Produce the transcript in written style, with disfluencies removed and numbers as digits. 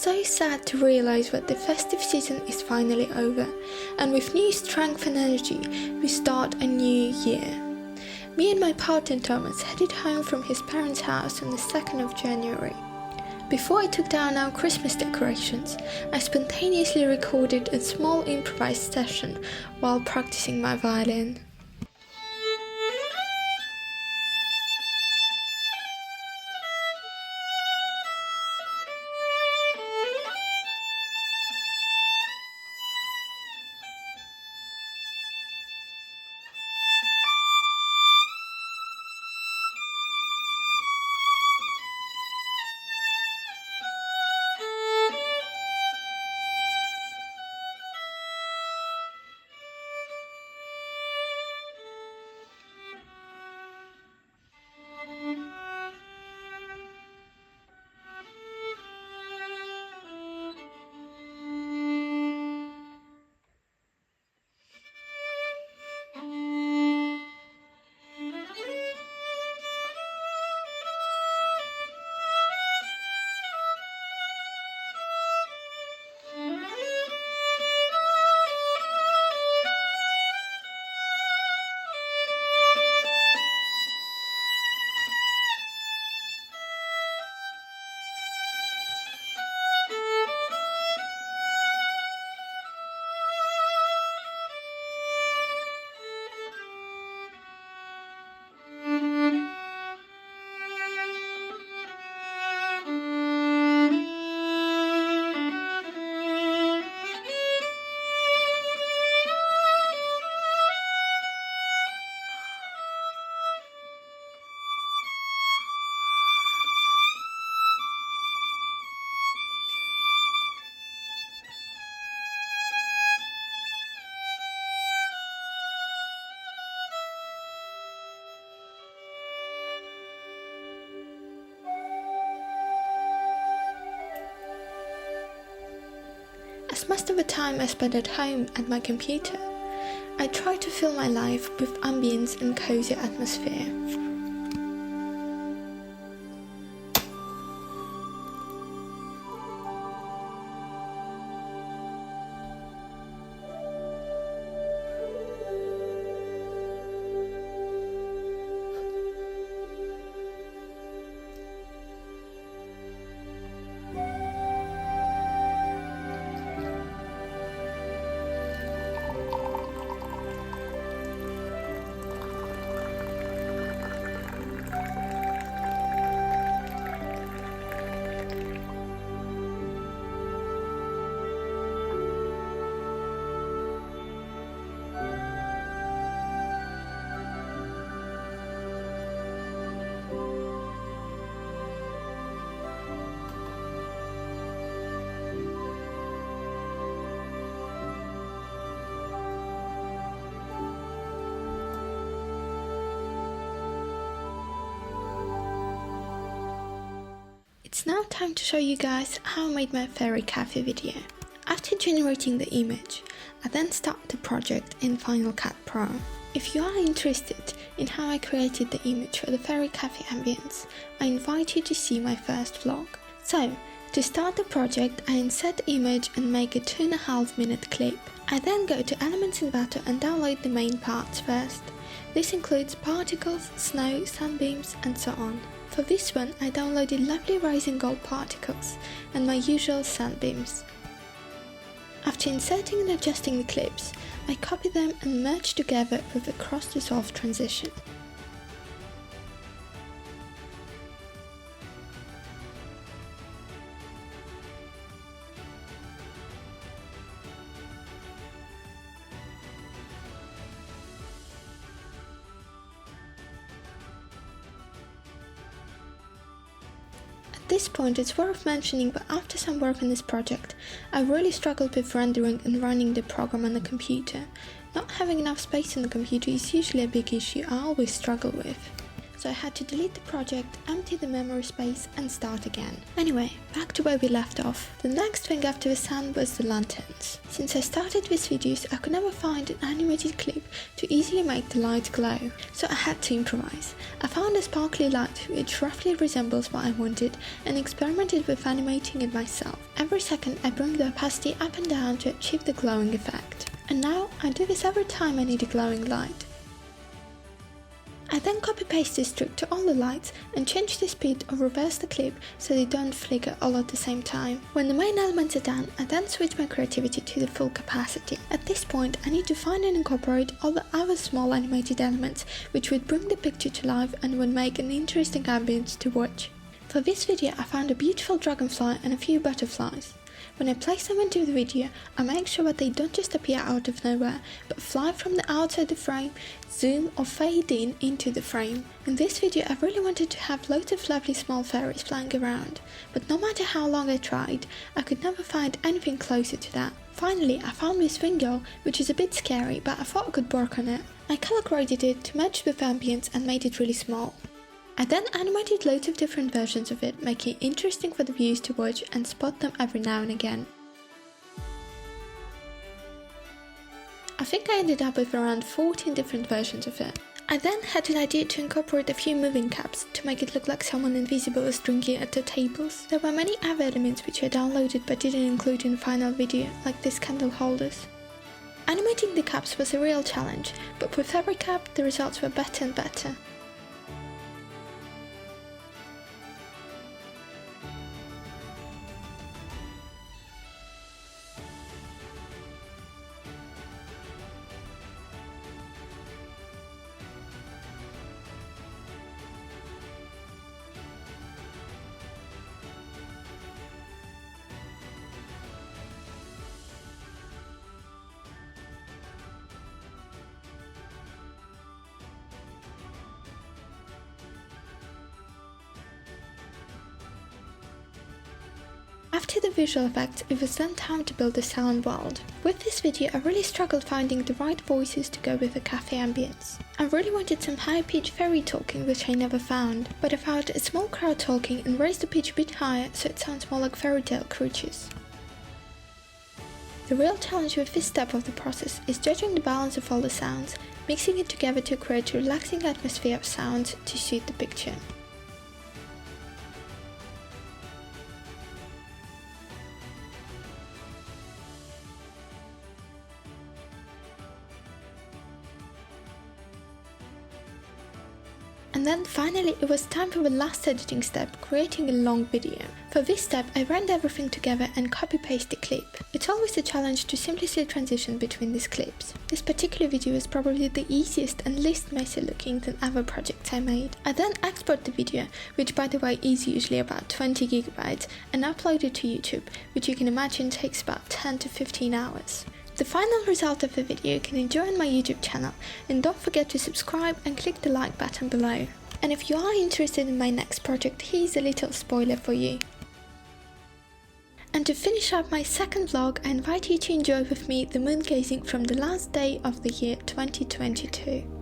so sad to realize that the festive season is finally over, and with new strength and energy, we start a new year. Me and my partner Thomas headed home from his parents' house on the 2nd of January. Before I took down our Christmas decorations, I spontaneously recorded a small improvised session while practicing my violin. As most of the time I spend at home at my computer, I try to fill my life with ambience and cozy atmosphere. It's now time to show you guys how I made my fairy cafe video. After generating the image, I then start the project in Final Cut Pro. If you are interested in how I created the image for the fairy cafe ambience, I invite you to see my first vlog. So, to start the project, I insert the image and make a 2.5-minute clip. I then go to Elements in Vato and download the main parts first. This includes particles, snow, sunbeams, and so on. For this one, I downloaded lovely rising gold particles and my usual sunbeams. After inserting and adjusting the clips, I copy them and merge together with a cross-dissolve transition. At this point, it's worth mentioning that after some work on this project, I really struggled with rendering and running the program on the computer. Not having enough space on the computer is usually a big issue I always struggle with. so I had to delete the project, empty the memory space and start again. Anyway, back to where we left off. The next thing after the sun was the lanterns. Since I started these videos, I could never find an animated clip to easily make the light glow, so I had to improvise. I found a sparkly light which roughly resembles what I wanted and experimented with animating it myself. Every second I bring the opacity up and down to achieve the glowing effect. And now I do this every time I need a glowing light. I then copy-paste this trick to all the lights and change the speed or reverse the clip so they don't flicker all at the same time. When the main elements are done, I then switch my creativity to the full capacity. At this point, I need to find and incorporate all the other small animated elements which would bring the picture to life and would make an interesting ambience to watch. For this video, I found a beautiful dragonfly and a few butterflies. When I place them into the video, I make sure that they don't just appear out of nowhere, but fly from the outside the frame, zoom or fade in into the frame. In this video I really wanted to have loads of lovely small fairies flying around, but no matter how long I tried, I could never find anything closer to that. Finally, I found this window, which is a bit scary, but I thought I could work on it. I color graded it to match with Ambience and made it really small. I then animated loads of different versions of it, making it interesting for the viewers to watch and spot them every now and again. I think I ended up with around 14 different versions of it. I then had an idea to incorporate a few moving cups to make it look like someone invisible was drinking at the tables. There were many other elements which I downloaded but didn't include in the final video, like these candle holders. Animating the cups was a real challenge, but with every cup the results were better and better. After the visual effects, it was then time to build the sound world. With this video, I really struggled finding the right voices to go with the cafe ambience. I really wanted some high-pitched fairy talking, which I never found, but I found a small crowd talking and raised the pitch a bit higher so it sounds more like fairy tale creatures. The real challenge with this step of the process is judging the balance of all the sounds, mixing it together to create a relaxing atmosphere of sound to suit the picture. And then finally it was time for the last editing step, creating a long video. For this step I rendered everything together and copy-paste the clip. It's always a challenge to seamlessly transition between these clips. This particular video is probably the easiest and least messy looking than other projects I made. I then export the video, which by the way is usually about 20 GB, and upload it to YouTube, which you can imagine takes about 10 to 15 hours. The final result of the video you can enjoy on my YouTube channel, and don't forget to subscribe and click the like button below. And if you are interested in my next project, here's a little spoiler for you. And to finish up my second vlog, I invite you to enjoy with me the moon gazing from the last day of the year 2022.